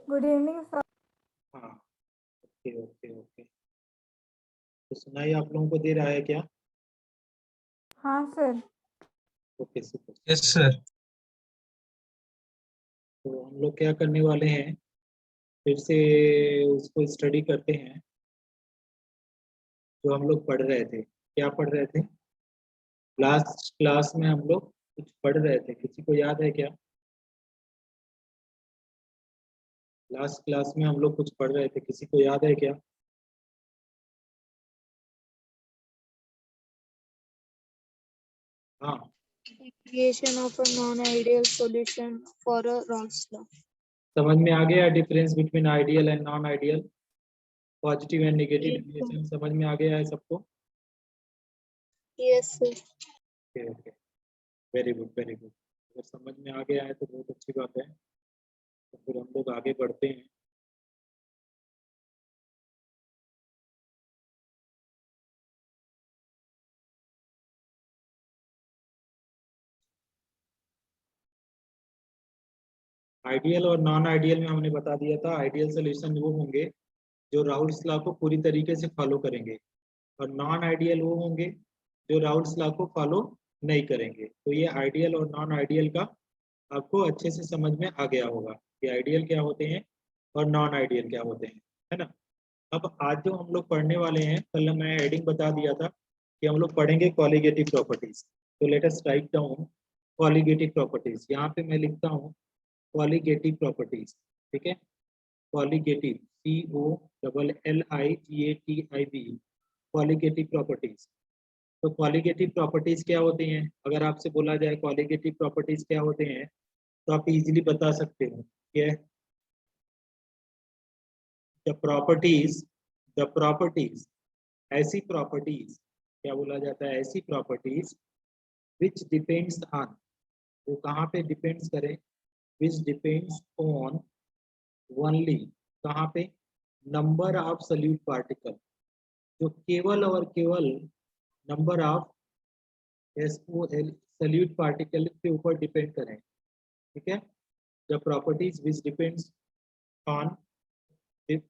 Good evening sir. हाँ, okay okay okay. तो सुनाई आप लोगों को दे रहा है क्या? हाँ sir. Okay super. Yes sir. तो हम लोग क्या करने वाले हैं, फिर से उसको स्टडी करते हैं जो हम लोग पढ़ रहे थे। क्या पढ़ रहे थे? लास्ट क्लास में हम लोग कुछ पढ़ रहे थे, किसी को याद है क्या? लास्ट क्लास में हम लोग कुछ पढ़ रहे थे, किसी को याद है क्या? हाँ, Creation of a non-ideal solution for a Rolle's law. समझ में आ गया difference between ideal and non ideal, positive and negative Yes, deviation समझ में आ गया है सबको? yes, sir. Okay okay, very good very good. अगर समझ में आ गया है तो बहुत अच्छी बात है। तो फिर हम लोग आगे बढ़ते हैं। आइडियल और नॉन आइडियल में हमने बता दिया था, आइडियल सोल्यूशन वो होंगे जो राउल्स लॉ को पूरी तरीके से फॉलो करेंगे, और नॉन आइडियल वो होंगे जो राउल्स लॉ को फॉलो नहीं करेंगे। तो ये आइडियल और नॉन आइडियल का आपको अच्छे से समझ में आ गया होगा कि आइडियल क्या होते हैं और नॉन आइडियल क्या होते हैं, है ना। अब आज जो हम लोग पढ़ने वाले हैं, कल मैं हेडिंग बता दिया था कि हम लोग पढ़ेंगे कॉलिगेटिव प्रॉपर्टीज। तो let us write down colligative properties. यहाँ पे मैं लिखता हूँ कॉलिगेटिव प्रॉपर्टीज, ठीक है। Colligative, COLLIGATIV, colligative properties. तो कॉलिगेटिव प्रॉपर्टीज क्या होती हैं? अगर आपसे बोला जाए कॉलिगेटिव प्रॉपर्टीज क्या होते हैं, तो आप इजीली बता सकते हो कि द प्रॉपर्टीज, ऐसी प्रॉपर्टीज, क्या बोला जाता है, ऐसी प्रॉपर्टीज विच डिपेंड्स ऑन, वो कहाँ पे डिपेंड्स करें, विच डिपेंड्स ऑन ओनली, कहाँ पे, नंबर ऑफ सॉल्यूट पार्टिकल, जो केवल और केवल नंबर ऑफ सॉल्यूट पार्टिकल के ऊपर डिपेंड करें, ठीक है। The properties which depends on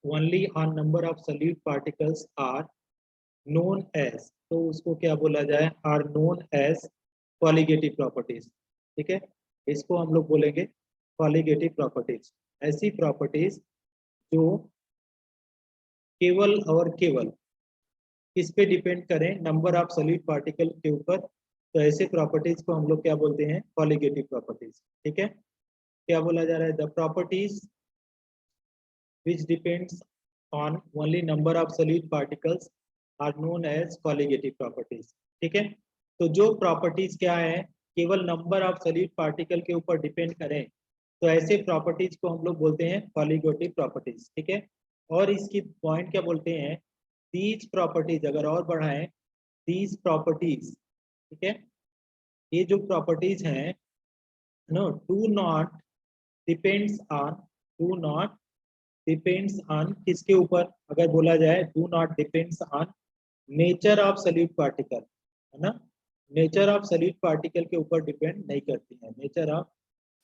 only on number of solute particles are known as, तो उसको क्या बोला जाए, are known as colligative properties, ठीक है। इसको हम लोग बोलेंगे कॉलिगेटिव प्रॉपर्टीज। ऐसी प्रॉपर्टीज जो केवल और केवल किस पे डिपेंड करें, नंबर ऑफ सॉलिड पार्टिकल के ऊपर, तो ऐसे प्रॉपर्टीज को हम लोग क्या बोलते हैं, कॉलिगेटिव प्रॉपर्टीज, ठीक है। क्या बोला जा रहा है, the properties which depends on only number of solid particles are known as colligative properties, ठीक है। तो जो प्रॉपर्टीज क्या है, केवल नंबर ऑफ सॉलिड पार्टिकल के ऊपर डिपेंड करें, तो ऐसे प्रॉपर्टीज को हम लोग बोलते हैं कॉलिगेटिव प्रॉपर्टीज, ठीक है। और इसकी पॉइंट क्या बोलते हैं, दीज प्रॉपर्टीज, अगर और बढ़ाएं, दीज प्रॉपर्टीज, ठीक है, ये जो प्रॉपर्टीज हैं, no do not depends on, do not depends on किसके ऊपर, अगर बोला जाए do not depends on nature of solid particle, है ना, नेचर ऑफ सॉलिड पार्टिकल के ऊपर डिपेंड नहीं करती है। नेचर ऑफ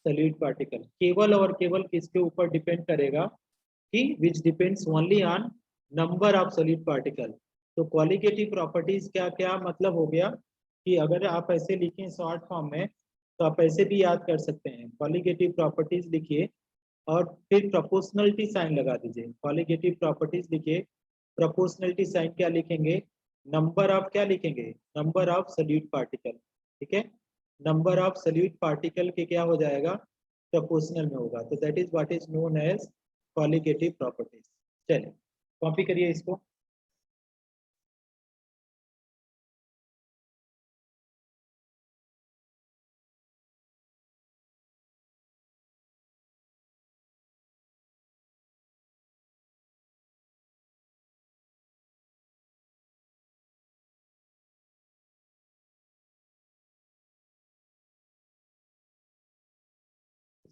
सॉलिड पार्टिकल केवल और केवल किसके ऊपर डिपेंड करेगा, कि which depends only on number of solid particle. तो क्वालिटेटिव प्रॉपर्टीज क्या क्या मतलब हो गया, कि अगर आप ऐसे लिखें शॉर्ट फॉर्म में, तो आप ऐसे भी याद कर सकते हैं, क्वालिटेटिव प्रॉपर्टीज लिखिए और फिर प्रोपोर्शनलिटी साइन लगा दीजिए। क्वालिटेटिव प्रॉपर्टीज लिखिए, प्रोपोर्शनलिटी साइन क्या लिखेंगे, नंबर ऑफ क्या लिखेंगे, नंबर ऑफ सॉलिड पार्टिकल, ठीक है। नंबर ऑफ सॉलिड पार्टिकल के क्या हो जाएगा, प्रोपोर्शनल में होगा। तो that is what is known as qualitative properties. चलिए कॉपी करिए इसको।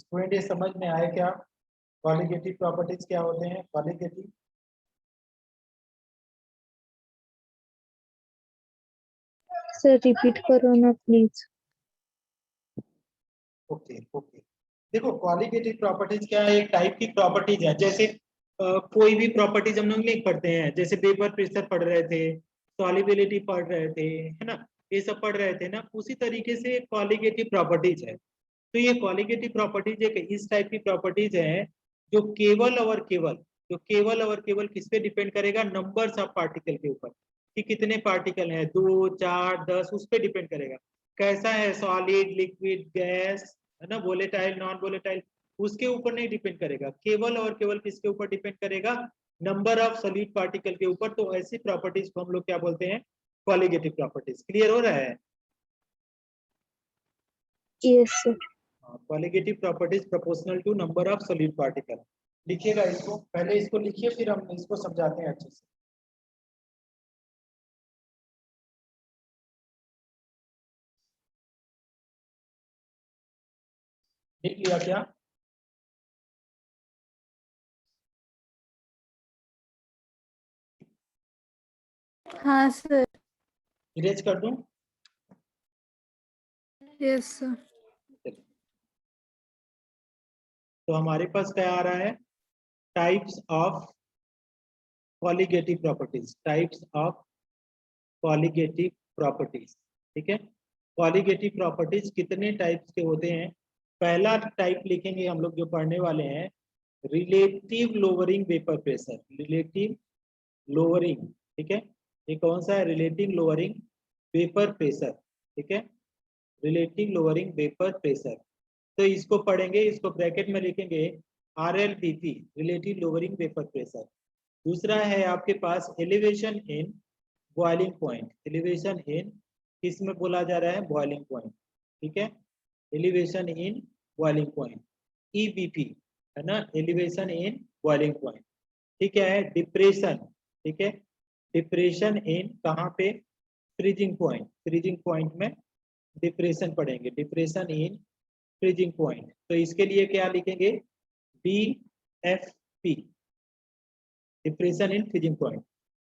स्टूडेंट ये समझ में आए क्या, क्वालिटेटिव प्रॉपर्टीज क्या होते हैं, क्वालिटेटिव। Sir, repeat करो ना please. ओके ओके, देखो क्वालिटेटिव प्रॉपर्टीज क्या है, एक टाइप की प्रॉपर्टीज है। जैसे कोई भी प्रॉपर्टीज हम लोग नहीं पढ़ते हैं, जैसे वेपर प्रेशर पढ़ रहे थे, सॉल्युबिलिटी पढ़ रहे थे, है ना, ये सब पढ़ रहे थे ना, उसी तरीके से क्वालिटेटिव प्रॉपर्टीज है। तो ये क्वालिटेटिव प्रॉपर्टीज एक इस टाइप की प्रॉपर्टीज है जो केवल और केवल किस पे डिपेंड करेगा, नंबर्स ऑफ पार्टिकल के ऊपर, कि कितने पार्टिकल हैं, 2 4 10, उस पे डिपेंड करेगा। कैसा है, सॉलिड, लिक्विड, गैस, है ना, वोलेटाइल, नॉन वोलेटाइल, उसके ऊपर नहीं डिपेंड करेगा, केवल और केवल किसके ऊपर डिपेंड करेगा, नंबर ऑफ सॉलिड पार्टिकल के ऊपर। तो ऐसी प्रॉपर्टीज को हम लोग क्या बोलते हैं, क्वालिटेटिव प्रॉपर्टीज। क्लियर हो रहा है? Yes, sir. Qualitative properties proportional to number of solid particle. लिखिएगा इसको, पहले इसको लिखिए फिर हम इसको समझाते हैं अच्छे से। लिख लिया क्या? हाँ सर। इरेज कर दूं? Yes sir. तो हमारे पास क्या आ रहा है, types of colligative properties, types of colligative properties. ठीक है, कॉलिगेटिव प्रॉपर्टीज कितने टाइप्स के होते हैं? पहला टाइप लिखेंगे हम लोग जो पढ़ने वाले हैं, relative lowering vapour pressure. Relative lowering, ठीक है, ये कौन सा है, रिलेटिव लोअरिंग वेपर प्रेशर। ठीक है, रिलेटिव लोअरिंग वेपर प्रेशर। तो इसको पढ़ेंगे, इसको ब्रैकेट में लिखेंगे RLVP, relative lowering vapour pressure. दूसरा है आपके पास elevation in boiling point. Elevation in किस में बोला जा रहा है, बॉइलिंग पॉइंट। ठीक है, elevation in boiling point, EBP, है ना, एलिवेशन इन बॉइलिंग पॉइंट। ठीक है, डिप्रेशन। ठीक है, डिप्रेशन इन कहाँ पे, फ्रीजिंग पॉइंट। फ्रीजिंग पॉइंट में डिप्रेशन पढ़ेंगे, डिप्रेशन इन फ्रीजिंग पॉइंट। तो इसके लिए क्या लिखेंगे, DFP, depression in freezing point.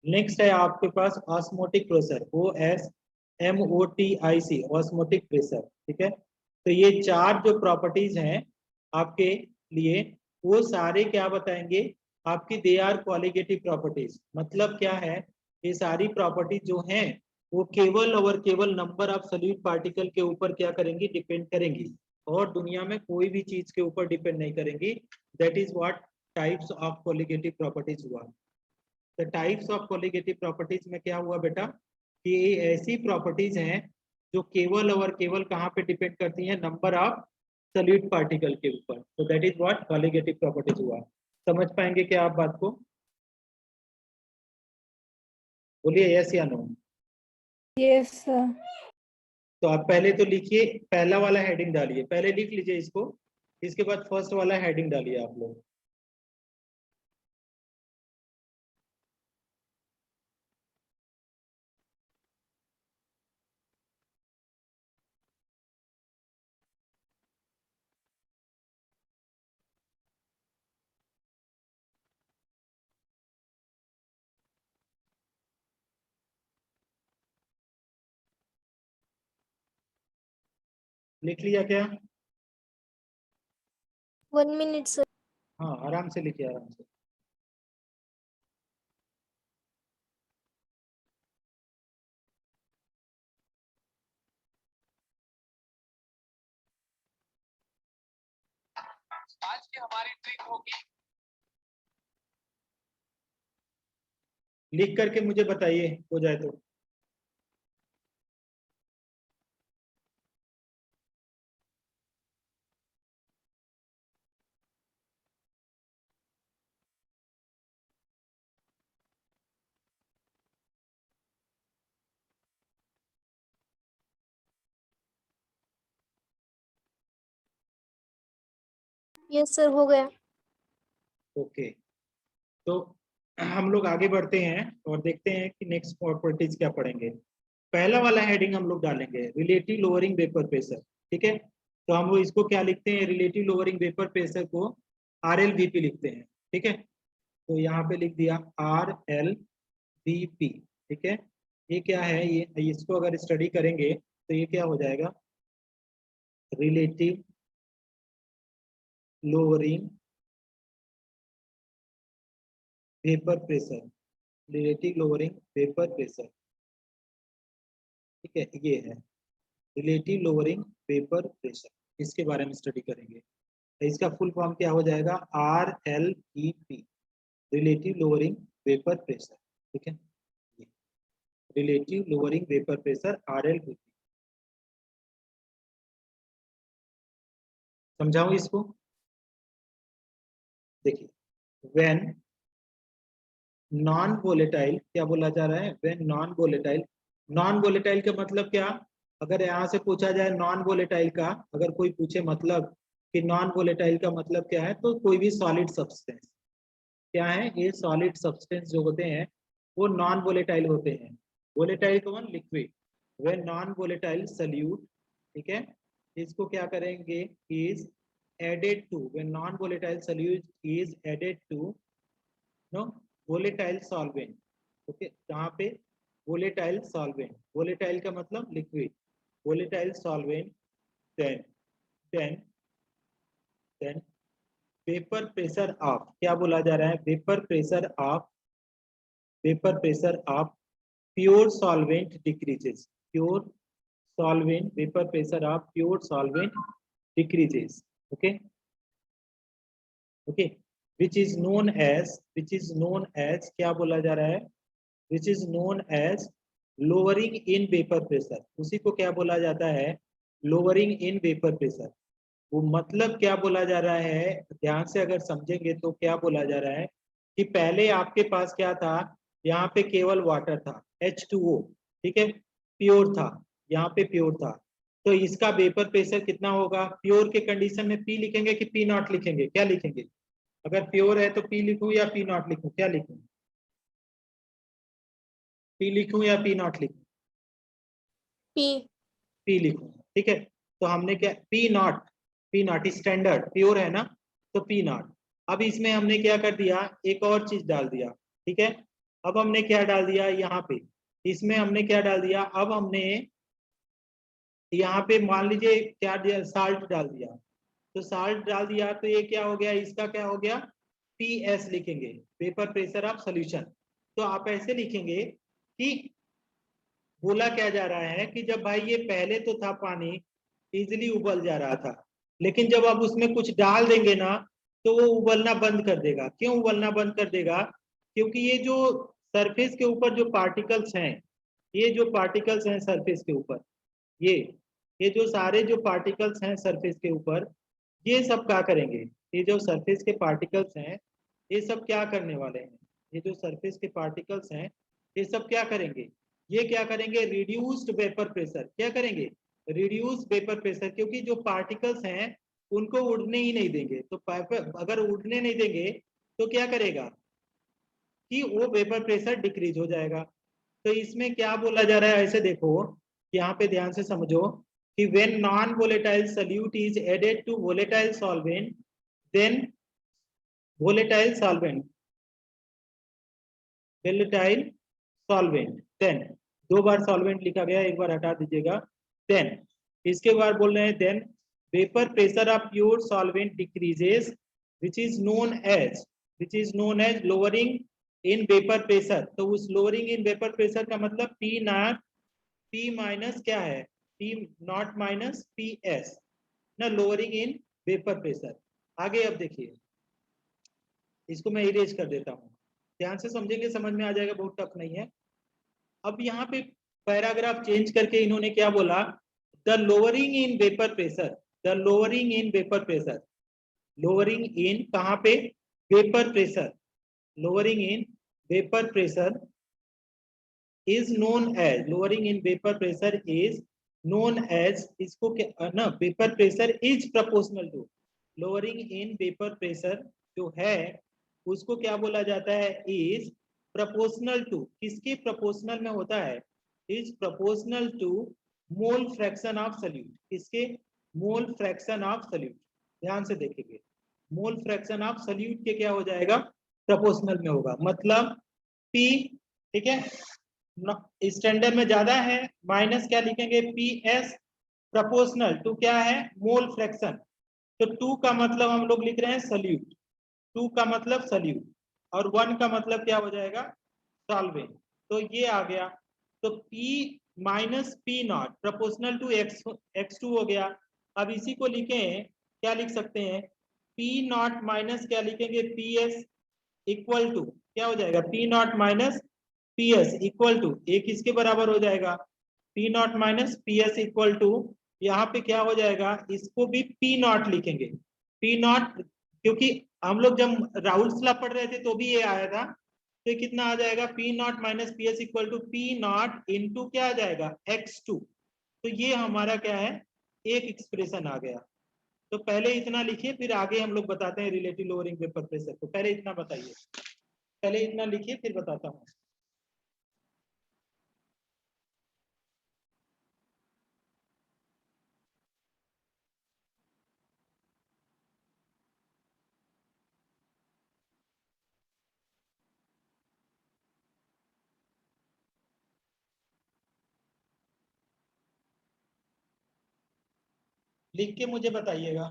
Next है आपके पास osmotic pressure, OSMOTIC, osmotic pressure. ठीक है, तो ये चार जो प्रॉपर्टीज हैं आपके लिए, वो सारे क्या बताएंगे आपकी, दे आर क्वालिटेटिव प्रॉपर्टीज। मतलब क्या है, ये सारी प्रॉपर्टीज जो हैं वो केवल और केवल नंबर ऑफ सॉलिड पार्टिकल के ऊपर क्या करेंगी, डिपेंड करेंगी, और दुनिया में कोई भी चीज के ऊपर डिपेंड नहीं करेंगी। That is what types of qualitative properties हुआ। The types of colligative properties में क्या हुआ बेटा, कि ऐसी प्रॉपर्टीज हैं जो केवल और केवल कहाँ पे डिपेंड करती हैं, नंबर ऑफ सॉलिड पार्टिकल के ऊपर। तो that is what colligative properties हुआ। समझ पाएंगे क्या आप बात को? बोलिए यस या नो। Yes sir. तो आप पहले तो लिखिए, पहला वाला हेडिंग डालिए, पहले लिख लीजिए इसको, इसके बाद फर्स्ट वाला हेडिंग डालिए आप लोग। लिख लिया क्या? 1 minute, sir. हाँ आराम से लिखिए, आराम से। आज की हमारी ट्रिक होगी, लिख करके मुझे बताइए हो जाए तो। Yes, sir. हो गया. ओके, तो हम लोग आगे बढ़ते हैं और देखते हैं कि नेक्स्ट प्रॉपर्टीज क्या पढ़ेंगे। पहला वाला हेडिंग हम लोग डालेंगे रिलेटिव लोअरिंग वेपर प्रेशर। ठीक है, तो हम लोग इसको क्या लिखते हैं, रिलेटिव लोअरिंग वेपर प्रेशर को RLVP लिखते हैं। ठीक है, तो यहाँ पे लिख दिया RLVP। ठीक है, ये क्या है, ये इसको अगर स्टडी करेंगे तो ये क्या हो जाएगा, relative lowering vapour pressure, relative lowering vapour pressure, ठीक है, ये है रिलेटिव लोअरिंग वेपर प्रेशर, इसके बारे में स्टडी करेंगे। इसका फुल फॉर्म क्या हो जाएगा, RLVP, relative lowering vapour pressure, ठीक है, relative lowering vapour pressure RLVP। समझाऊं इसको, देखिए व्हेन नॉन वोलेटाइल, क्या बोला जा रहा है, when non volatile, non volatile का मतलब क्या, अगर यहाँ से पूछा जाए नॉन वोलेटाइल का, अगर कोई पूछे मतलब कि नॉन वोलेटाइल का मतलब क्या है, तो कोई भी सॉलिड सब्सटेंस, क्या है ये सॉलिड सब्सटेंस जो होते हैं वो नॉन वोलेटाइल होते हैं। वोलेटाइल कौन, liquid, when non volatile solute, ठीक है, इसको क्या करेंगे, is added to, when non volatile solute is added to no volatile solvent, okay, कहाँ पे, वोलेटाइल सॉल्वेंट, वोलेटाइल का मतलब liquid, volatile solvent, then then then vapour pressure of, क्या बोला जा रहा है, vapour pressure of, vapour pressure of pure solvent decreases, pure solvent, vapour pressure of pure solvent decreases, okay okay, which is known as, क्या बोला जा रहा है, which is known as lowering in vapor pressure, उसी को क्या बोला जाता है, lowering in vapor pressure। वो मतलब क्या बोला जा रहा है, ध्यान से अगर समझेंगे तो क्या बोला जा रहा है कि पहले आपके पास क्या था, यहाँ पे केवल वाटर था H2O, ठीक है, प्योर था, यहाँ पे प्योर था, तो इसका वेपर प्रेशर कितना होगा, प्योर के कंडीशन में P लिखेंगे कि P नॉट लिखेंगे, क्या लिखेंगे, अगर प्योर है तो P लिखूं या P नॉट लिखूं, क्या लिखूं, P लिखूं या P नॉट लिखूं, P लिखूं, ठीक है, तो हमने क्या, P नॉट स्टैंडर्ड, प्योर है ना, तो P नॉट। अब इसमें हमने क्या कर दिया, एक और चीज डाल दिया, ठीक है, अब हमने क्या डाल दिया यहाँ पे, इसमें हमने क्या डाल दिया, अब हमने यहाँ पे मान लीजिए क्या दिया, साल्ट डाल दिया, तो साल्ट डाल दिया तो ये क्या हो गया, इसका क्या हो गया, PS लिखेंगे, वेपर प्रेशर ऑफ सॉल्यूशन। तो आप ऐसे लिखेंगे कि बोला क्या जा रहा है कि जब भाई ये पहले तो था पानी, इजीली उबल जा रहा था, लेकिन जब आप उसमें कुछ डाल देंगे ना तो वो उबलना बंद कर देगा। क्यों उबलना बंद कर देगा, क्योंकि ये जो सरफेस के ऊपर जो पार्टिकल्स हैं, ये जो पार्टिकल्स हैं सरफेस के ऊपर, ये जो सारे जो पार्टिकल्स हैं सरफेस के ऊपर, ये सब क्या करेंगे, ये जो सरफेस के पार्टिकल्स हैं ये सब क्या करने वाले हैं, ये जो सरफेस के पार्टिकल्स हैं ये सब क्या करेंगे, ये क्या करेंगे, रिड्यूस्ड वेपर प्रेशर, क्या करेंगे, रिड्यूस्ड वेपर प्रेशर, क्योंकि जो पार्टिकल्स हैं उनको उड़ने ही नहीं देंगे, तो अगर उड़ने नहीं देंगे तो क्या करेगा कि वो वेपर प्रेशर डिक्रीज हो जाएगा। तो इसमें क्या बोला जा रहा है, ऐसे देखो, यहाँ पे ध्यान से समझो कि when non volatile solute is added to volatile solvent, then volatile solvent then, दो बार सॉल्वेंट लिखा गया, एक बार हटा दीजिएगा, then इसके बाद बोल रहे हैं then vapor pressure of pure solvent decreases, which is known as lowering in vapor pressure। तो उस lowering in vapor pressure का मतलब P नॉट, P माइनस क्या है, P नॉट माइनस PS ना, लोअरिंग इन वेपर प्रेशर। आगे अब देखिए, इसको मैं इरेज कर देता हूँ, ध्यान से समझेंगे समझ में आ जाएगा, बहुत टफ नहीं है। अब यहाँ पे पैराग्राफ चेंज करके इन्होंने क्या बोला, the lowering in vapour pressure, the lowering in vapour pressure, lowering in कहाँ पे, vapour pressure, lowering in vapour pressure is known as, lowering in vapor pressure is known as, इसको क्या ना, vapour pressure is proportional to, lowering in vapour pressure जो है उसको क्या बोला जाता है, इज प्रोपोर्शनल टू, किसके प्रोपोर्शनल में होता है, is proportional to mole fraction of solute, किसके, मोल फ्रैक्शन ऑफ सॉल्यूट, ध्यान से देखेंगे, मोल फ्रैक्शन ऑफ सॉल्यूट के क्या हो जाएगा, प्रोपोर्शनल में होगा, मतलब P, ठीक है, स्टैंडर्ड में ज्यादा है, माइनस क्या लिखेंगे, PS प्रोपोर्शनल टू क्या है, मोल फ्रैक्शन, तो 2 का मतलब हम लोग लिख रहे हैं सल्यूट, 2 का मतलब सल्यूट, और 1 का मतलब क्या हो जाएगा, सॉल्वेंट। तो ये आ गया। तो P minus P naught proportional to x2 हो गया। अब इसी को लिखें, क्या लिख सकते हैं, P नॉट माइनस क्या लिखेंगे, PS इक्वल टू क्या हो जाएगा, P naught minus PS equal to एक किसके बराबर हो जाएगा, P naught minus PS equal to, यहाँ पे क्या हो जाएगा, इसको भी P नॉट लिखेंगे, P नॉट, क्योंकि हम लोग जब राउल्स लॉ पढ़ रहे थे तो भी ये आया था। तो कितना आ जाएगा, P naught minus PS equal to P naught into क्या आ जाएगा, x2। तो ये हमारा क्या है, एक एक्सप्रेशन आ गया। तो पहले इतना लिखिए, फिर आगे हम लोग बताते हैं रिलेटिव लोअरिंग वेपर प्रेशर को। पहले इतना बताइए, पहले इतना लिखिए फिर बताता हूँ। लिख के मुझे बताइएगा।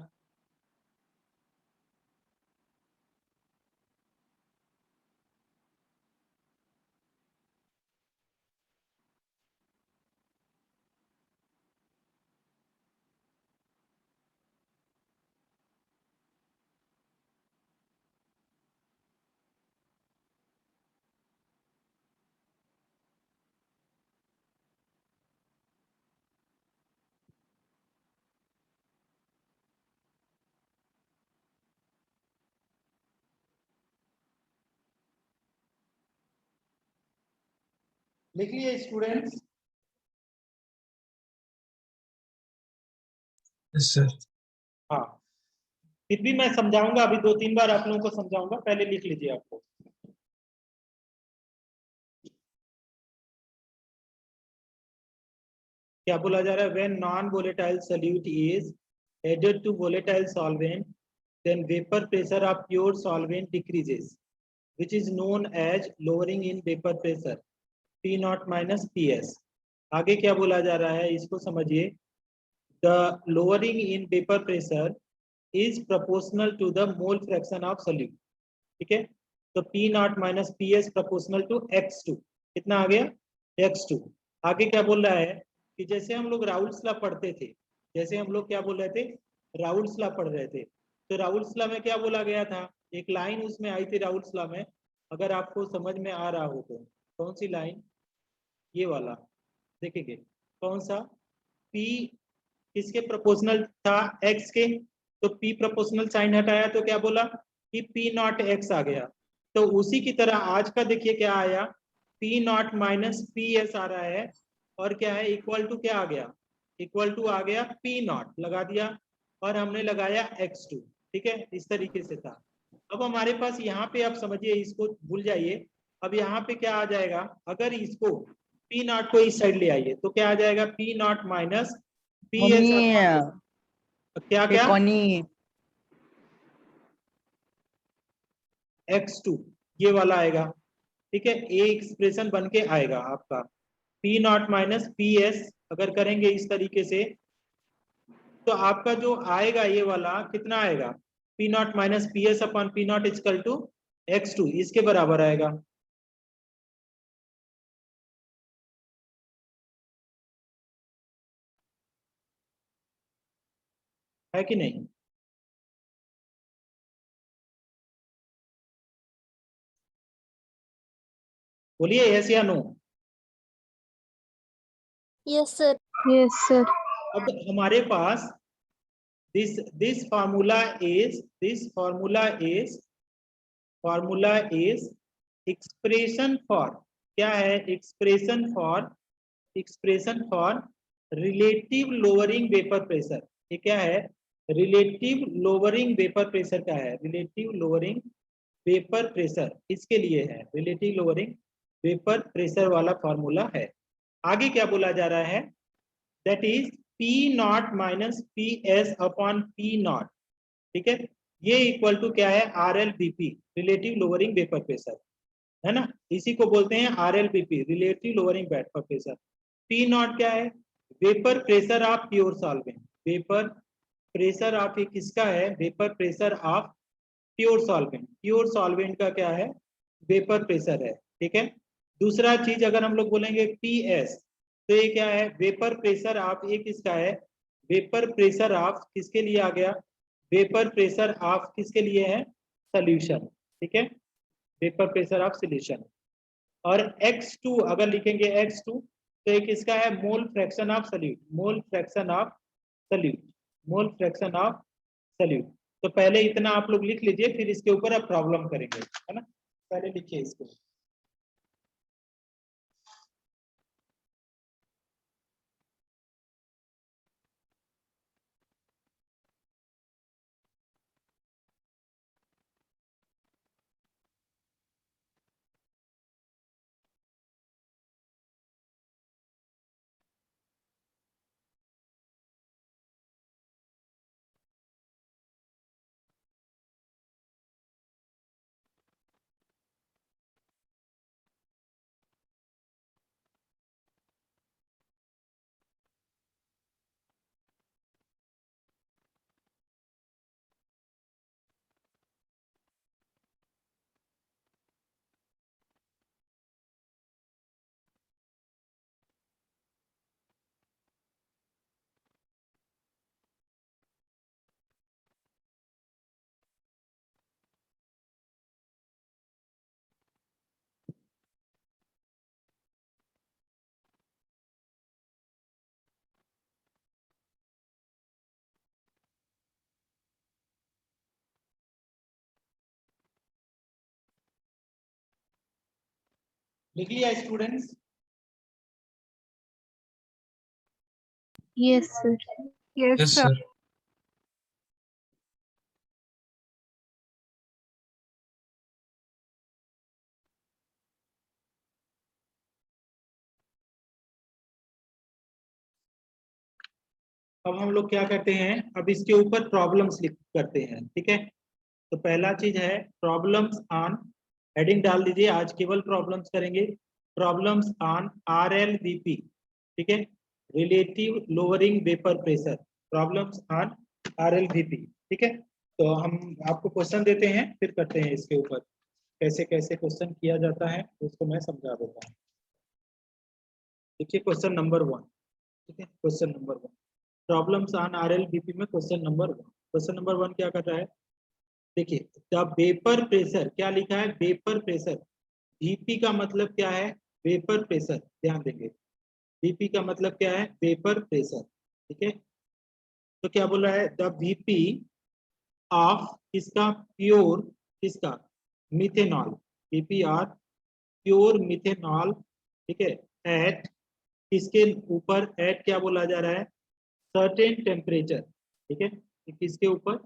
लिख लिए स्टूडेंट्स? Yes sir. हाँ, फिर भी मैं समझाऊंगा, अभी 2-3 बार आप लोगों को समझाऊंगा, पहले लिख लीजिए आपको। क्या बोला जा रहा है, when non volatile solute is added to volatile solvent then vapour pressure of pure solvent decreases which is known as lowering in vapour pressure P naught minus PS। आगे क्या बोला जा रहा है, इसको समझिए। The lowering in vapour pressure is proportional to the mole fraction of solute. ठीक है, तो P naught minus PS proportional to x2। कितना आ गया, x2। आगे क्या बोल रहा है कि जैसे हम लोग राउल्स लॉ पढ़ते थे, जैसे हम लोग क्या बोल रहे थे, राउल्स लॉ पढ़ रहे थे, तो राउल्स लॉ में क्या बोला गया था, एक लाइन उसमें आई थी राउल्स लॉ में, अगर आपको समझ में आ रहा हो तो। कौन सी लाइन, ये वाला देखेंगे, कौन सा, P किसके प्रोपोर्शनल था, x के, तो P प्रोपोर्शनल साइन हटाया तो क्या बोला कि P नॉट x आ गया। तो उसी की तरह आज का देखिए क्या आया, P नॉट माइनस PS आ रहा है, और क्या है, इक्वल टू क्या आ गया, इक्वल टू आ गया P नॉट लगा दिया, और हमने लगाया x2। ठीक है, इस तरीके से था। अब हमारे पास यहाँ पे आप समझिए, इसको भूल जाइए। अब यहाँ पे क्या आ जाएगा, अगर इसको P नॉट को इस साइड ले आइए तो क्या आ जाएगा, P नॉट माइनस PS क्या क्या x2 ये वाला आएगा। ठीक है, ये एक्सप्रेशन बन के आएगा आपका P नॉट माइनस PS। अगर करेंगे इस तरीके से तो आपका जो आएगा ये वाला कितना आएगा, P naught minus PS upon P naught equal to x2, इसके बराबर आएगा। है कि नहीं, बोलिए यस या no. Yes, sir. Yes, sir. अब हमारे पास this formula is expression for, क्या है, expression for relative lowering vapor pressure। ये क्या है, relative lowering vapor pressure का है, relative lowering vapor pressure इसके लिए है, relative lowering vapor pressure वाला फॉर्मूला है। आगे क्या बोला जा रहा है, that is P naught minus PS upon P not. ठीक है, ये इक्वल टू क्या है, RLVP relative lowering vapour pressure, है ना, इसी को बोलते हैं RLVP relative lowering vapour pressure. P not क्या है, vapour pressure of pure solvent, vapour pressure of ये किसका है, vapour pressure of pure solvent. Pure solvent का क्या है, वेपर प्रेशर है, ठीक है। दूसरा चीज अगर हम लोग बोलेंगे PS, तो ये क्या है, वेपर प्रेशर ऑफ, ये किसका है, वेपर प्रेशर ऑफ किसके लिए आ गया, वेपर प्रेशर ऑफ किसके लिए है, सोल्यूशन, ठीक है, वेपर प्रेशर ऑफ सोल्यूशन। और X2 अगर लिखेंगे X2, तो ये किसका है, मोल fraction of solute, mole fraction of solute, mole fraction of solute. तो पहले इतना आप लोग लिख लीजिए, फिर इसके ऊपर आप प्रॉब्लम करेंगे, है ना। पहले लिखिए इसको। लिख लिया students? Yes, sir. Yes, Yes, sir. sir. अब हम लोग क्या करते हैं, अब इसके ऊपर प्रॉब्लम्स लिख करते हैं, ठीक है। तो पहला चीज है प्रॉब्लम्स ऑन, हेडिंग डाल दीजिए, आज केवल प्रॉब्लम्स करेंगे, प्रॉब्लम्स ऑन RLVP, ठीक है, relative lowering vapour pressure, problems on RLVP, ठीक है। तो हम आपको क्वेश्चन देते हैं, फिर करते हैं इसके ऊपर कैसे कैसे क्वेश्चन किया जाता है, उसको मैं समझा देता हूँ। देखिए क्वेश्चन नंबर 1, ठीक है, question number 1, problems on RLVP में क्वेश्चन नंबर 1। क्वेश्चन नंबर 1 क्या कर रहा है, देखिए द वेपर प्रेशर, क्या लिखा है, वेपर प्रेशर, VP का मतलब क्या है, वेपर प्रेशर, ध्यान देंगे, VP का मतलब क्या है, वेपर प्रेशर, ठीक है। तो क्या बोल रहा है, द VP ऑफ किसका, प्योर किसका, methanol, VP of pure methanol, ठीक है, एट किसके ऊपर, एट क्या बोला जा रहा है, सर्टेन टेम्परेचर, ठीक है, किसके ऊपर,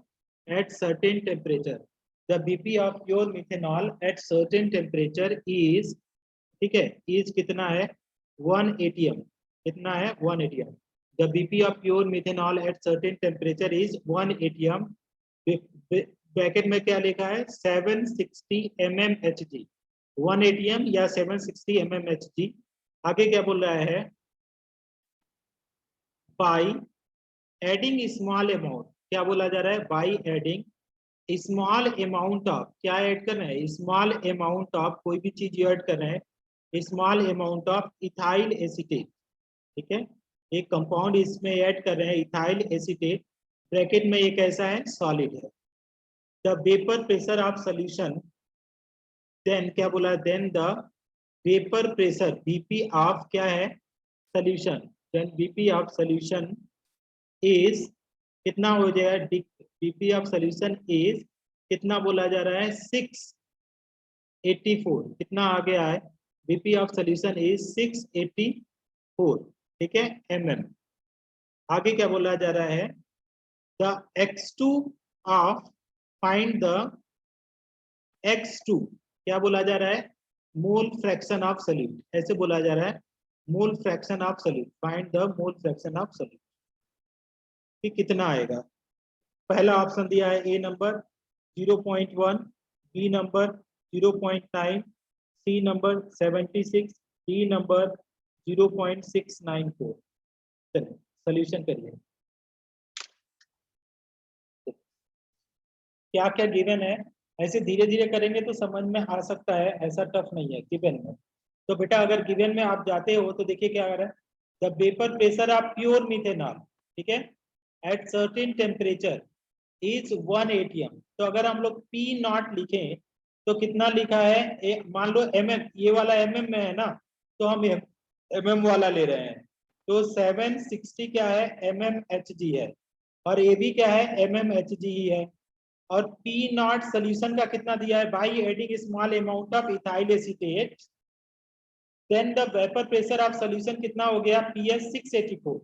at certain temperature, the VP of pure methanol at certain temperature is, ठीक है, इज कितना है, 1 atm, कितना है, 1 atm, the VP of pure methanol at certain temperature is 1 atm, bracket में क्या लिखा है, 760 mmHg, 1 atm या 760 mmHg। आगे क्या बोल रहा है, बाई एडिंग स्मॉल अमाउंट, क्या बोला जा रहा है, by adding small amount of, क्या ऐड कर रहे हैं, स्मॉल अमाउंट ऑफ, कोई भी चीज ऐड कर रहे हैं, small amount of ethyl acetate, ठीक है, एक कंपाउंड इसमें ऐड कर रहे हैं, इथाइल एसीटेट, ब्रैकेट में ये कैसा है, सॉलिड है, the vapour pressure of solution, then क्या बोला, then the vapour pressure VP of क्या है, solution, then VP of solution is कितना हो जाएगा, VP ऑफ सोल्यूशन इज कितना बोला जा रहा है, 684, कितना आ गया है, VP ऑफ सोल्यूशन इज 684, ठीक है, mm। आगे क्या बोला जा रहा है, the X2 of, find the X2, क्या बोला जा रहा है, मोल फ्रैक्शन ऑफ सोल्यूट, ऐसे बोला जा रहा है, मोल fraction of solute, find the mole fraction of solute, कि कितना आएगा। पहला ऑप्शन दिया है A number 0.1, B number 0.9, C number 76, D number 0.694। चलिए सोल्यूशन करिए। क्या क्या गिवन है, ऐसे धीरे धीरे करेंगे तो समझ में आ सकता है, ऐसा टफ नहीं है गिवन में। तो बेटा अगर गिवन में आप जाते हो तो देखिए क्या कर रहा है, the vapour pressure of pure methanol, ठीक है, at certain temperature is 1 atm। तो अगर हम लोग पी नॉट लिखें तो कितना लिखा है, मान लो mm, ये वाला mm में है ना, तो हम mm वाला ले रहे हैं, तो 760 क्या है, mmHg है, और ये भी क्या है, mmHg ही है। और पी नॉट सोल्यूशन का कितना दिया है, by adding small amount of ethyl acetate, then the vapour pressure of solution कितना हो गया, PS 684,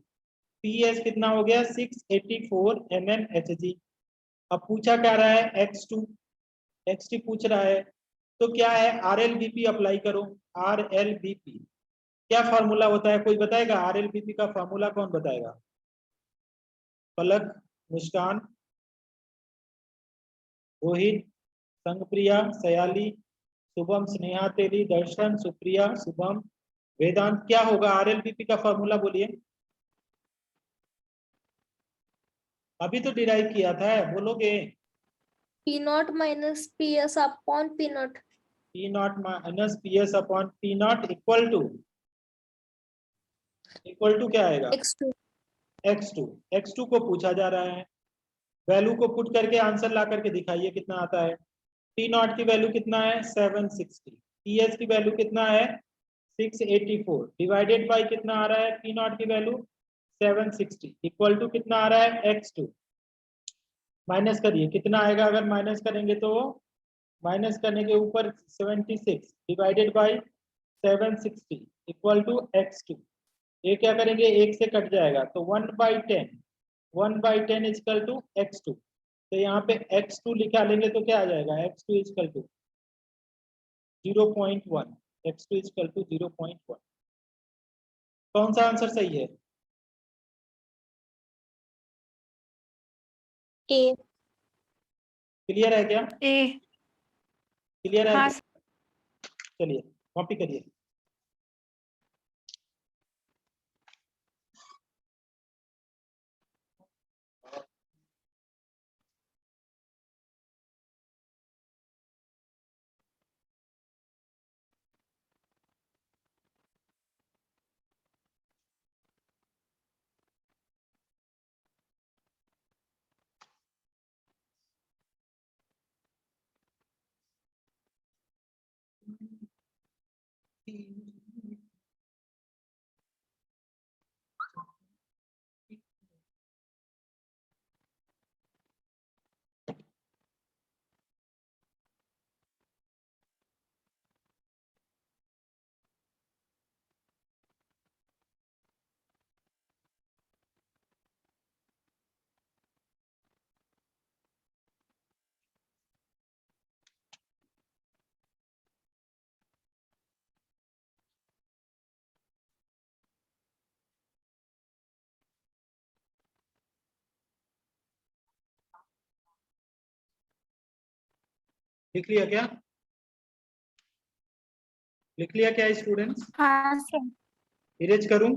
PS कितना हो गया 684 mmHg। अब पूछा क्या रहा है, x2 पूछ रहा है, तो क्या है, RLBP अप्लाई करो, RLBP क्या फार्मूला होता है, कोई बताएगा, RLBP का फार्मूला कौन बताएगा, पलक, मुस्कान, रोहित, संगप्रिया, सयाली, शुभम, स्नेहा, तेली, दर्शन, सुप्रिया, शुभम, वेदांत, क्या होगा RLBP का फार्मूला बोलिए, अभी तो डिराइव किया था, बोलोगे, P naught minus PS upon P naught. P naught minus PS upon P naught equal to क्या आएगा, X2. x2 को पूछा जा रहा है, वैल्यू को पुट करके आंसर ला करके दिखाइए कितना आता है। P नॉट की वैल्यू कितना है 760, PS की वैल्यू कितना है 684, डिवाइडेड बाय कितना आ रहा है, P नॉट की वैल्यू 760 इक्वल टू कितना आ रहा है x2, माइनस करिए कितना आएगा, अगर माइनस करेंगे तो माइनस करने के ऊपर 76 divided by 760 equal to x2, ये क्या करेंगे, एक से कट जाएगा तो 1/10 इक्वल टू x2, तो यहाँ पे x2 लिखा लेंगे तो क्या आ जाएगा, x2 equal to 0.1, x2 equal to 0.1। कौन सा आंसर सही है, A. क्लियर है क्या, ए। क्लियर है हाँ क्या? चलिए कॉपी करिए। लिख लिया क्या, लिख लिया क्या स्टूडेंट्स, हाँ सर। इरेज करूं,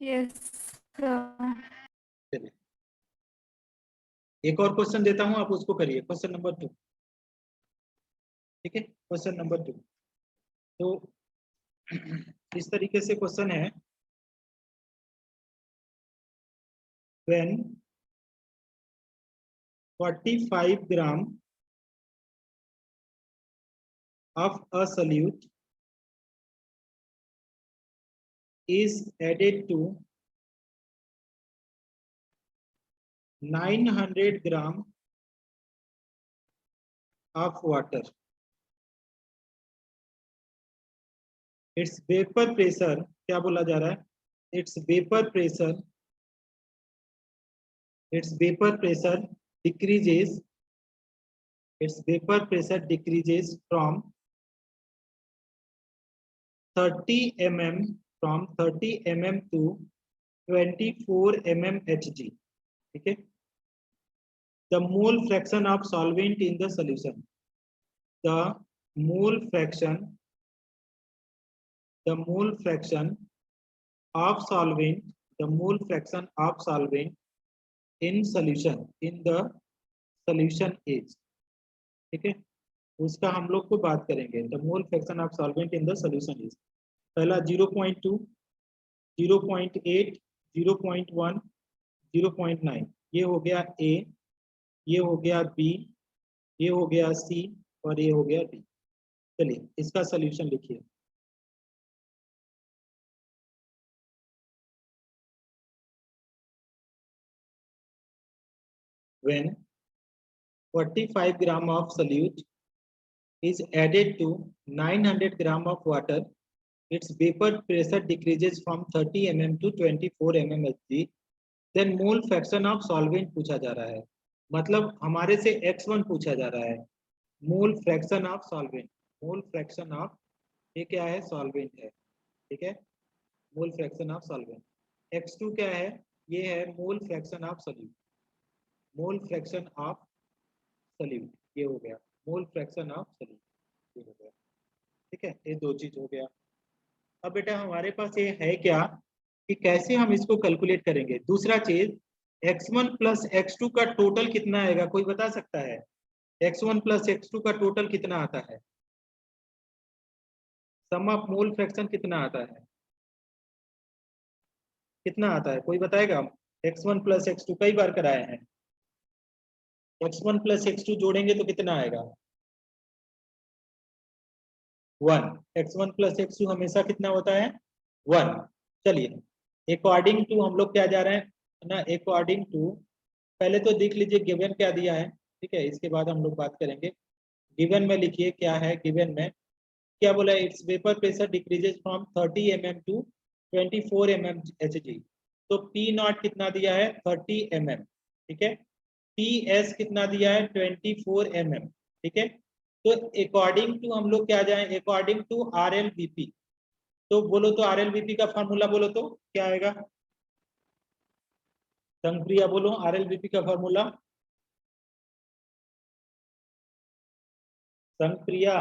यस सर। चलिए एक और क्वेश्चन देता हूं, आप उसको करिए, क्वेश्चन नंबर 2, ठीक है, क्वेश्चन नंबर 2। तो इस तरीके से क्वेश्चन है, when 45 gram of a solute is added to 900 gram of water, its vapor pressure, क्या बोला जा रहा है, its vapor pressure decreases, its vapor pressure decreases from 30 mm to 24 mmHg, ठीक है, the mole fraction of solvent in the solution, the mole fraction of solvent in solution in the solution is, ठीक है, उसका हम लोग को बात करेंगे। The mole fraction of solvent in the solution is, पहला 0.2, 0.8, 0.1, 0.9, ये हो गया ए, ये हो गया बी, ये हो गया सी और ये हो गया डी। चलिए इसका सॉल्यूशन लिखिए। When 45 gram of solute is added to 900 gram of water, its vapor pressure decreases from 30 mm to 24 mm Hg, then mole fraction of solvent पूछा जा रहा है। मतलब हमारे से x1 पूछा जा रहा है, मोल fraction of solvent, mole fraction of, ये क्या है, सॉल्वेंट है, ठीक है, मोल फ्रैक्शन ऑफ सॉल्वेंट। x2 क्या है, ये है मोल fraction of solute, mole fraction of solute, ये हो गया मोल फ्रैक्शन ऑफ सॉल्यूट, ये हो गया, ठीक है, ये दो चीज हो गया। अब बेटा हमारे पास ये है क्या कि कैसे हम इसको कैलकुलेट करेंगे। दूसरा चीज x1 प्लस x2 का टोटल कितना आएगा, कोई बता सकता है? x1 प्लस x2 का टोटल कितना आता है? सम ऑफ मोल फ्रैक्शन कितना आता है, कितना आता है, कोई बताएगा? x1 प्लस x2 कई बार कराए हैं, x1 प्लस x2 जोड़ेंगे तो कितना आएगा? 1। x1 प्लस x2 हमेशा कितना होता है? 1। चलिए अकॉर्डिंग टू हम लोग क्या जा रहे हैं ना, अकॉर्डिंग टू, पहले तो देख लीजिए गिवन क्या दिया है, ठीक है, इसके बाद हम लोग बात करेंगे। गिवन में लिखिए क्या है, गिवन में क्या बोला है, its vapour pressure decreases from 30 mm to 24 mm Hg। तो P नॉट कितना दिया है, 30 mm, ठीक है, PS कितना दिया है, 24 mm, ठीक है। तो अकॉर्डिंग टू हम लोग क्या जाए, अकॉर्डिंग टू RLBP, तो बोलो तो RLBP का फॉर्मूला बोलो तो क्या आएगा, संप्रिया बोलो RLBP का फॉर्मूला, संप्रिया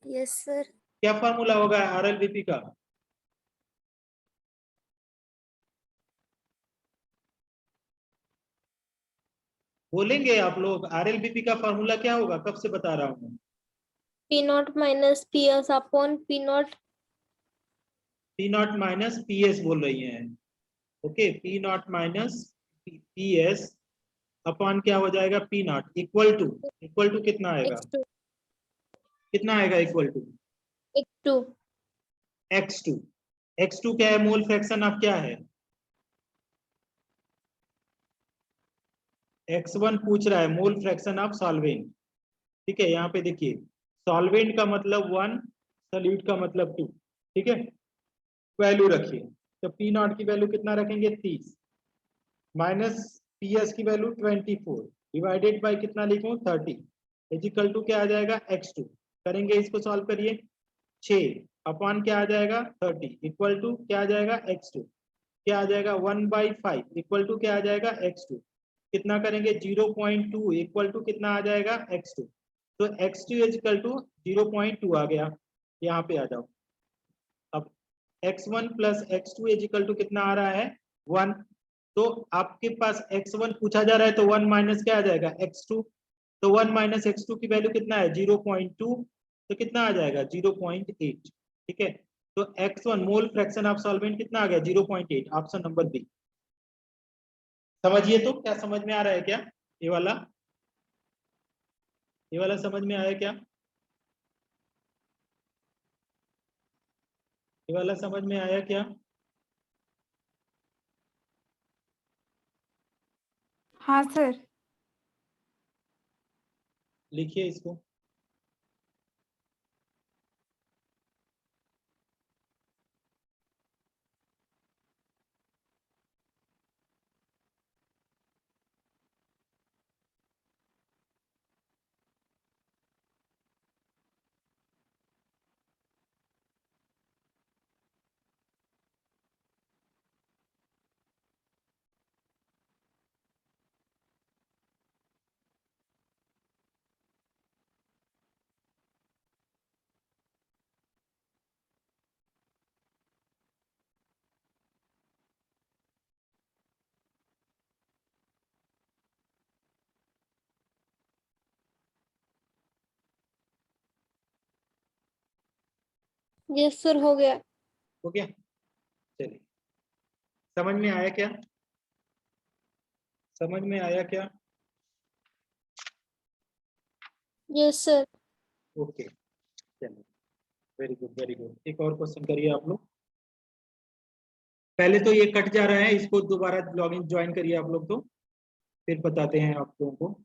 यस सर। क्या फॉर्मूला होगा RLBP का? बोलेंगे आप लोग RLBP का फॉर्मूला क्या होगा, कब से बता रहा हूँ? P naught minus PS upon P naught। P naught minus PS बोल रही हैं, okay, P naught minus PS upon क्या हो जाएगा, P नॉट इक्वल टू कितना आएगा, X2 कितना आएगा equal to X2 x2। x2 क्या है, मोल फ्रैक्शन ऑफ क्या है, x1 पूछ रहा है मोल फ्रैक्शन ऑफ सॉल्वेंट, ठीक है, यहाँ पे देखिए सॉल्वेंट का मतलब 1, सॉल्यूट का मतलब 2, ठीक है, वैल्यू रखिए। तो P नॉट की वैल्यू कितना रखेंगे, 30, माइनस PS की वैल्यू 24, डिवाइडेड बाय कितना लिखूं, 30, इजिकल टू क्या आ जाएगा, x2। करेंगे इसको सॉल्व करिए, 6 अपॉन क्या आ जाएगा, 30 इक्वल टू क्या आ जाएगा, x2, क्या आ जाएगा 1/5 इक्वल टू क्या आ जाएगा, x2, कितना करेंगे 0.2 इक्वल टू कितना आ जाएगा, x2। तो x2 इक्वल टू 0.2 आ गया, यहाँ पे आ जाओ। अब x1 plus x2 equal to कितना आ रहा है, 1। तो आपके पास x1 पूछा जा रहा है तो 1 माइनस क्या आ जाएगा, x2। तो 1 माइनस x2 की वैल्यू कितना है, 0.2, तो कितना आ जाएगा 0.8, ठीक है। तो x1 mole fraction of solvent कितना आ गया, 0.8, ऑप्शन नंबर बी। समझिए तो क्या समझ में आ रहा है क्या, ये वाला, ये वाला समझ में आया क्या, ये वाला समझ में आया क्या? हाँ सर। लिखिए इसको। यस सर, हो गया। हो गया? चलिए, समझ में आया क्या? समझ में आया क्या? Yes sir. ओके, चलिए, वेरी गुड वेरी गुड। एक और क्वेश्चन करिए आप लोग। पहले तो ये कट जा रहा है, इसको दोबारा लॉगिन ज्वाइन करिए आप लोग, तो फिर बताते हैं आप लोगों को।